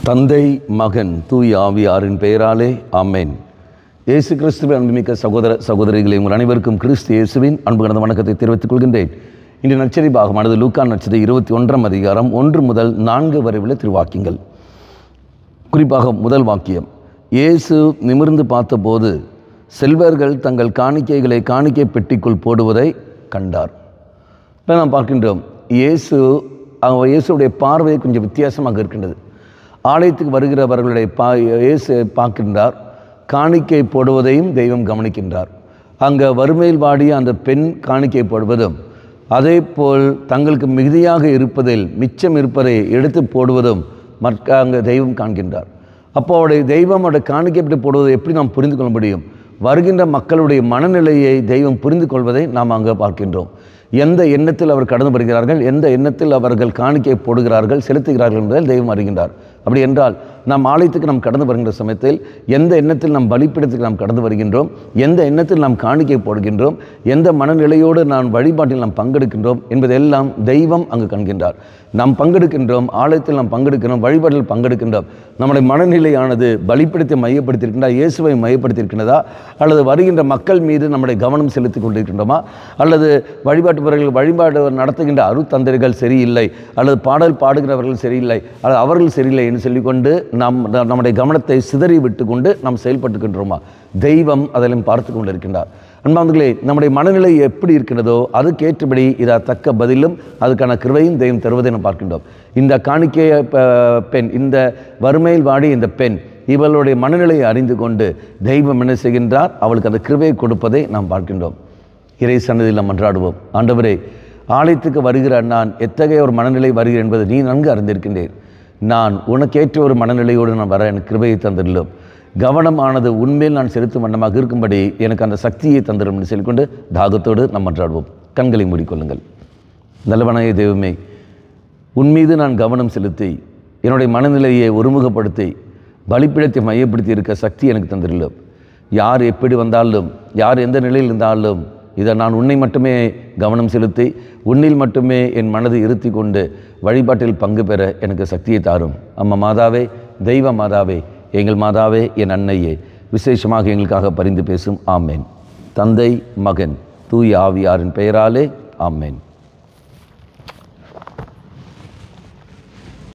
தந்தை, மகன், தூய் ஆவியாரின் பெயராலே ஆமென். இயேசு கிறிஸ்துவின் அன்புமிக்க சகோதர சகோதரிகளை உங்கள் அனைவருக்கும் கிறிஸ்து இயேசுவின் அன்பு கலந்த வணக்கத்தை தெரிவித்துக் கொள்கின்றேன். இன்று நற்செய்தி பாகமானது லூக்கா நற்செய்தி 21 அதிகாரம் 1 முதல் 4 வரை உள்ள திருவாக்கியங்கள். குறிப்பாக முதல் வாக்கியம், இயேசு நிமிர்ந்து பார்த்தபோது செல்வர்கள் தங்கள் காணிக்கைகளை காணிக்கை பெட்டிக்குள் போடுவதை கண்டார். இப்போ நாம் பார்க்கின்றோம், இயேசுடைய பார்வை கொஞ்சம் வித்தியாசமாக இருக்கின்றது. ஆலயத்துக்கு வருகிறவர்களுடைய இயேசு பார்க்கின்றார், காணிக்கை போடுவதையும் தெய்வம் கவனிக்கின்றார். அங்கே வறுமையில் வாடிய அந்த பெண் காணிக்கை போடுவதும், அதே போல் தங்களுக்கு மிகுதியாக இருப்பதில் மிச்சம் இருப்பதை எடுத்து போடுவதும் அங்கே தெய்வம் காண்கின்றார். அப்போ அவருடைய தெய்வம் அவருடைய காணிக்கைப்பட்டு போடுவதை எப்படி நாம் புரிந்து கொள்ள முடியும்? வருகின்ற மக்களுடைய மனநிலையை தெய்வம் புரிந்து கொள்வதை நாம் அங்கே பார்க்கின்றோம். எந்த எண்ணத்தில் அவர் கடந்து வருகிறார்கள், எந்த எண்ணத்தில் அவர்கள் காணிக்கை போடுகிறார்கள், செலுத்துகிறார்கள் என்பதை தெய்வம் அறிகின்றார். அப்படி என்றால் நாம் ஆலயத்துக்கு நாம் கடந்து வருகின்ற சமயத்தில் எந்த எண்ணத்தில் நாம் பலிப்பீடத்துக்கு நாம் கடந்து வருகின்றோம், எந்த எண்ணத்தில் நாம் காணிக்கை போடுகின்றோம், எந்த மனநிலையோடு நாம் வழிபாட்டில் நாம் பங்கெடுக்கின்றோம் என்பதெல்லாம் தெய்வம் அங்கு காண்கின்றார். நாம் பங்கெடுக்கின்றோம், ஆலயத்தில் நாம் பங்கெடுக்கின்றோம், வழிபாட்டில் பங்கெடுக்கின்றோம். நம்முடைய மனநிலையானது பலிப்பீடத்தை மையப்படுத்தியிருக்கின்றா, இயேசுவை மையப்படுத்தியிருக்கின்றதா, அல்லது வருகின்ற மக்கள் மீது நம்முடைய கவனம் செலுத்தி கொண்டிருக்கின்றோமா, அல்லது வழிபாடு நடத்துகின்ற அருத்தந்தர்கள் சரியில்லை, அல்லது பாடல் பாடுகிறவர்கள் சரியில்லை, அல்லது அவர்கள் சரியில்லை என்று சொல்லிக்கொண்டு நம்முடைய கவனத்தை சிதறி விட்டு கொண்டு நாம் செயல்பட்டுக்கின்றோமா? தெய்வம் அதெல்லாம் பார்த்து கொண்டு இருக்கின்றார். அன்பார்ந்தவர்களே, நம்முடைய மனநிலை எப்படி இருக்கின்றதோ அதுக்கேற்றபடி இதை தக்க பதிலும் அதுக்கான கிருபையும் தெய்வம் தருவதை நாம் பார்க்கின்றோம். இந்த காணிக்கைய பெண், இந்த வறுமையில் வாடி இந்த பெண், இவளுடைய மனநிலையை அறிந்து கொண்டு தெய்வம் என்ன செய்கின்றார்? அவளுக்கு அந்த கிருபையை கொடுப்பதை நாம் பார்க்கின்றோம். இறை சன்னதியில் நாம் மன்றாடுவோம். ஆண்டவரே, ஆலயத்துக்கு வருகிற நான் எத்தகைய ஒரு மனநிலை வருகிறேன் என்பதை நீ நன்கு அறிந்திருக்கின்றேன். நான் உனக்கேற்ற ஒரு மனநிலையோடு நான் வர எனக்கு கிருபையை தந்திருந்தோம். கவனமானது உண்மையில் நான் செலுத்தும் வண்ணமாக இருக்கும்படி எனக்கு அந்த சக்தியை தந்திரும் என்று சொல்லிக்கொண்டு தாகத்தோடு நாம் மன்றாடுவோம். கண்களை மூடிக்கொள்ளுங்கள். நல்லவனாய தெய்வமே, உன்மீது நான் கவனம் செலுத்தி என்னுடைய மனநிலையை ஒருமுகப்படுத்தி பலிப்பீடத்தை மையப்படுத்தி இருக்க சக்தி எனக்கு தந்திருந்தோம். யார் எப்படி வந்தாலும், யார் எந்த நிலையில் இருந்தாலும், இதை நான் உன்னை மட்டுமே கவனம் செலுத்தி உன்னில் மட்டுமே என் மனதை இருத்தி கொண்டு வழிபாட்டில் பங்கு பெற எனக்கு சக்தியை தாரும். அம்மா மாதாவே, தெய்வ மாதாவே, எங்கள் மாதாவே, என் அன்னையே, விசேஷமாக எங்களுக்காக பரிந்து பேசும். ஆமேன். தந்தை, மகன், தூய ஆவியாரின் பெயராலே ஆமேன்.